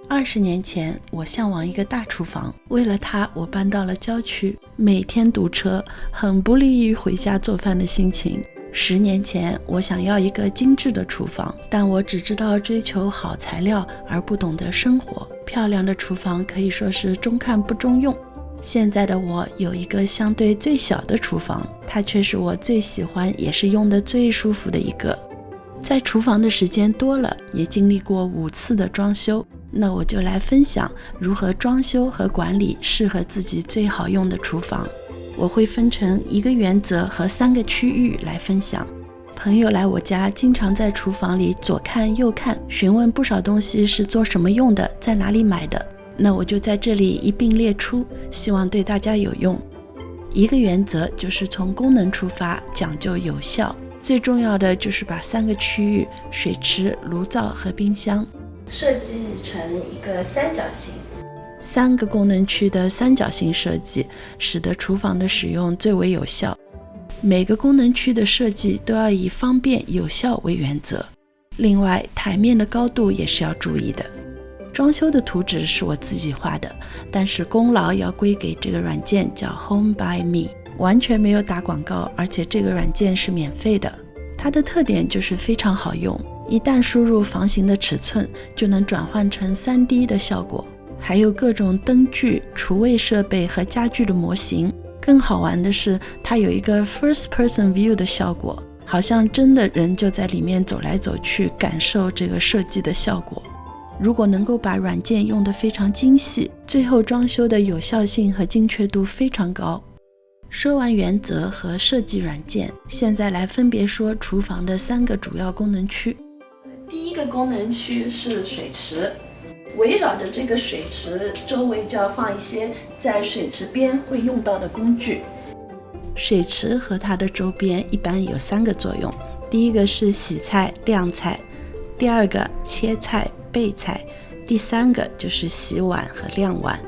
20年前，我向往一个大厨房，为了它，我搬到了郊区，每天堵车，很不利于回家做饭的心情。10年前，我想要一个精致的厨房，但我只知道追求好材料，而不懂得生活。漂亮的厨房可以说是中看不中用。现在的我有一个相对最小的厨房，它却是我最喜欢，也是用得最舒服的一个。在厨房的时间多了，也经历过5次的装修，那我就来分享如何装修和管理适合自己最好用的厨房。我会分成1个原则和3个区域来分享。朋友来我家，经常在厨房里左看右看，询问不少东西是做什么用的，在哪里买的。那我就在这里一并列出，希望对大家有用。1个原则就是从功能出发，讲究有效。最重要的就是把3个区域水池、炉灶和冰箱设计成一个三角形。3个功能区的三角形设计，使得厨房的使用最为有效。每个功能区的设计都要以方便有效为原则。另外，台面的高度也是要注意的。装修的图纸是我自己画的，但是功劳要归给这个软件叫 Home by Me， 完全没有打广告，而且这个软件是免费的。它的特点就是非常好用，一旦输入房型的尺寸，就能转换成 3D 的效果，还有各种灯具、厨卫设备和家具的模型。更好玩的是，它有一个 First Person View 的效果，好像真的人就在里面走来走去，感受这个设计的效果。如果能够把软件用得非常精细，最后装修的有效性和精确度非常高。说完原则和设计软件，现在来分别说厨房的3个主要功能区。第1个功能区是水池，围绕着这个水池周围就要放一些在水池边会用到的工具。水池和它的周边一般有3个作用，第1个是洗菜、晾菜，第2个切菜、备菜，第3个就是洗碗和晾碗。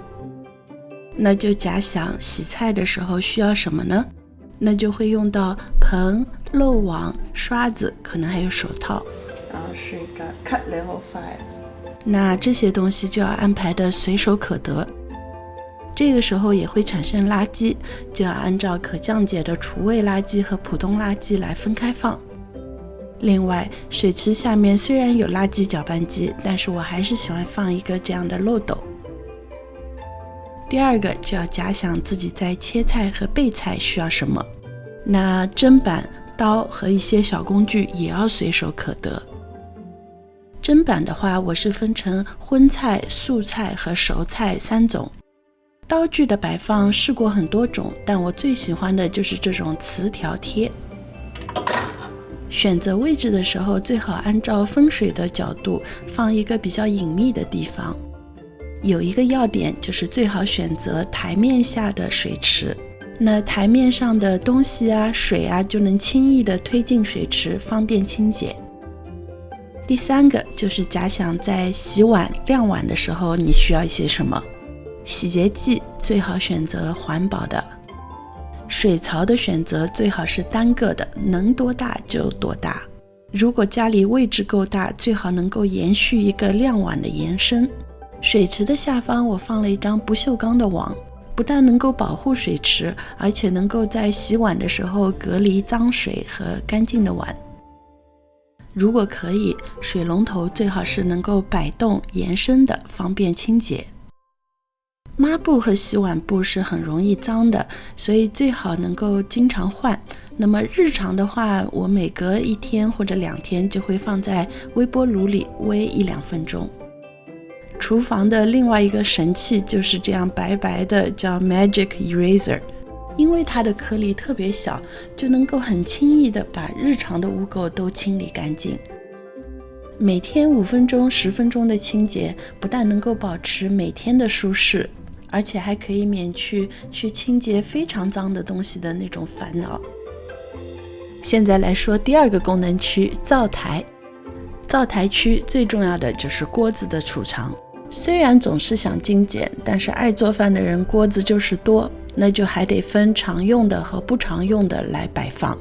那就假想洗菜的时候需要什么呢？那就会用到盆、漏网、刷子，可能还有手套，然后是一个 cut level 5。那这些东西就要安排的随手可得。这个时候也会产生垃圾，就要按照可降解的厨卫垃圾和普通垃圾来分开放。另外，水池下面虽然有垃圾搅拌机，但是我还是喜欢放一个这样的漏斗。第2个就要假想自己在切菜和备菜需要什么，那砧板、刀和一些小工具也要随手可得。砧板的话，我是分成荤菜、素菜和熟菜3种。刀具的摆放试过很多种，但我最喜欢的就是这种磁条贴。选择位置的时候，最好按照风水的角度放一个比较隐秘的地方。有一个要点就是最好选择台面下的水池，那台面上的东西啊、水啊就能轻易的推进水池，方便清洁。第3个就是假想在洗碗、晾碗的时候你需要一些什么。洗洁剂最好选择环保的，水槽的选择最好是单个的，能多大就多大。如果家里位置够大，最好能够延续一个晾碗的延伸。水池的下方我放了一张不锈钢的网，不但能够保护水池，而且能够在洗碗的时候隔离脏水和干净的碗。如果可以，水龙头最好是能够摆动延伸的，方便清洁。抹布和洗碗布是很容易脏的，所以最好能够经常换。那么日常的话，我每隔1天或者2天就会放在微波炉里煨1-2分钟。厨房的另外一个神器就是这样白白的，叫 Magic Eraser， 因为它的颗粒特别小，就能够很轻易的把日常的污垢都清理干净。每天5分钟、10分钟的清洁，不但能够保持每天的舒适，而且还可以免去清洁非常脏的东西的那种烦恼。现在来说第2个功能区，灶台。灶台区最重要的就是锅子的储藏。虽然总是想精简，但是爱做饭的人锅子就是多，那就还得分常用的和不常用的来摆放。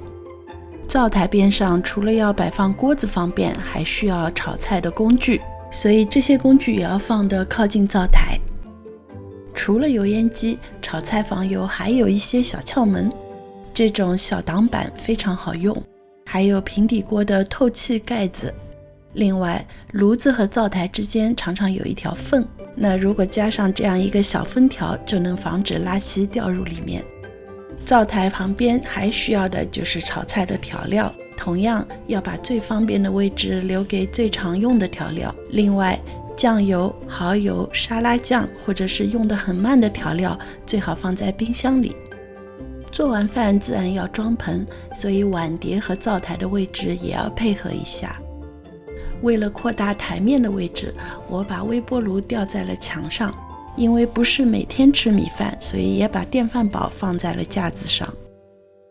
灶台边上除了要摆放锅子方便，还需要炒菜的工具。所以这些工具也要放得靠近灶台。除了油烟机，炒菜防油还有一些小窍门。这种小挡板非常好用，还有平底锅的透气盖子。另外，炉子和灶台之间常常有一条缝，那如果加上这样一个小封条，就能防止垃圾掉入里面。灶台旁边还需要的就是炒菜的调料，同样要把最方便的位置留给最常用的调料。另外，酱油、蚝油、沙拉酱或者是用得很慢的调料，最好放在冰箱里。做完饭自然要装盆，所以碗碟和灶台的位置也要配合一下。为了扩大台面的位置，我把微波炉吊在了墙上，因为不是每天吃米饭，所以也把电饭煲放在了架子上。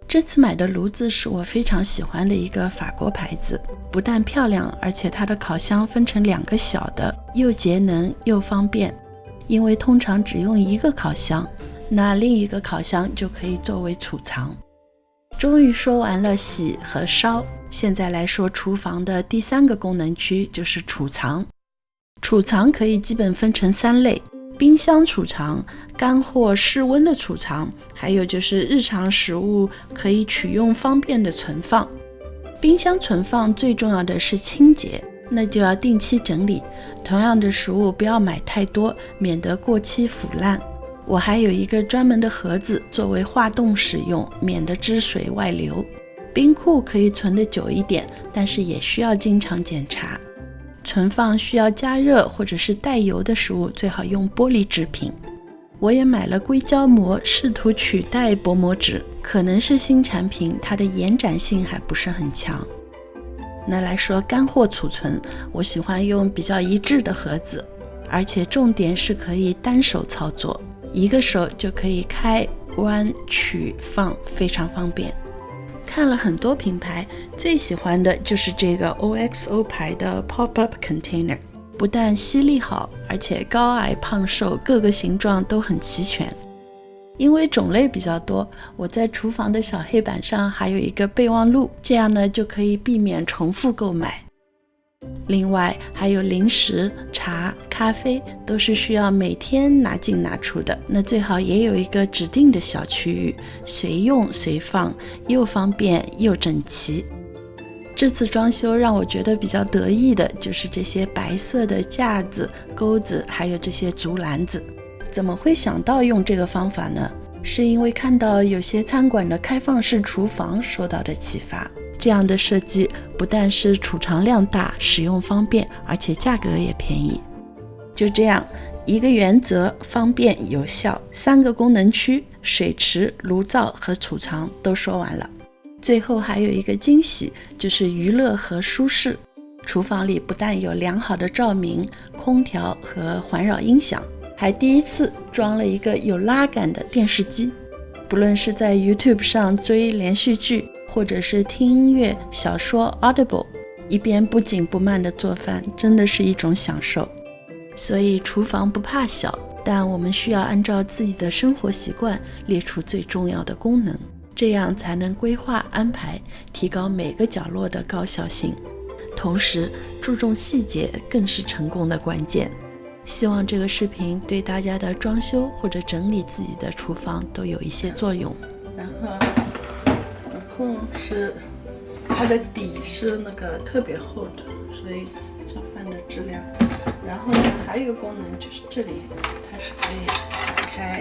这次买的炉子是我非常喜欢的一个法国牌子，不但漂亮，而且它的烤箱分成2个小的，又节能又方便。因为通常只用一个烤箱，那另一个烤箱就可以作为储藏。终于说完了洗和烧，现在来说厨房的第3个功能区，就是储藏。储藏可以基本分成3类：冰箱储藏、干货室温的储藏，还有就是日常食物可以取用方便的存放。冰箱存放最重要的是清洁，那就要定期整理。同样的食物不要买太多，免得过期腐烂。我还有一个专门的盒子作为化冻使用，免得汁水外流。冰库可以存得久一点，但是也需要经常检查。存放需要加热或者是带油的食物，最好用玻璃制品。我也买了硅胶膜，试图取代薄膜纸，可能是新产品，它的延展性还不是很强。那来说干货储存，我喜欢用比较一致的盒子，而且重点是可以单手操作，一个手就可以开关取放，非常方便。看了很多品牌，最喜欢的就是这个 OXO 牌的 Pop-up Container， 不但吸力好，而且高矮胖瘦各个形状都很齐全。因为种类比较多，我在厨房的小黑板上还有一个备忘录，这样呢就可以避免重复购买。另外还有零食、茶、咖啡都是需要每天拿进拿出的，那最好也有一个指定的小区域，随用随放，又方便又整齐。这次装修让我觉得比较得意的就是这些白色的架子、钩子，还有这些竹篮子。怎么会想到用这个方法呢？是因为看到有些餐馆的开放式厨房受到的启发。这样的设计不但是储藏量大、使用方便，而且价格也便宜。就这样，一个原则，方便有效，3个功能区，水池、炉灶和储藏都说完了。最后还有一个惊喜，就是娱乐和舒适。厨房里不但有良好的照明、空调和环绕音响，还第一次装了一个有拉杆的电视机。不论是在 YouTube 上追连续剧，或者是听音乐、小说 Audible， 一边不紧不慢的做饭，真的是一种享受。所以厨房不怕小，但我们需要按照自己的生活习惯列出最重要的功能，这样才能规划安排，提高每个角落的高效性。同时，注重细节更是成功的关键。希望这个视频对大家的装修或者整理自己的厨房都有一些作用。然后遥控是它的底是那个特别厚的，所以做饭的质量。然后呢，还有一个功能就是这里它是可以打开，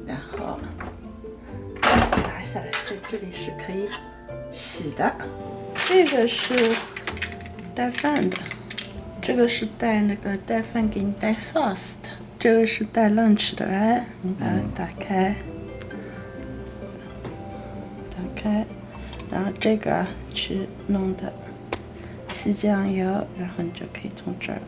然后拿下来，所以这里是可以洗的。这个是带饭的，这个是带饭给你带 sauce 的，这个是带 lunch 的，哎，你把它打开，然后这个去弄的吸酱油，然后你就可以从这儿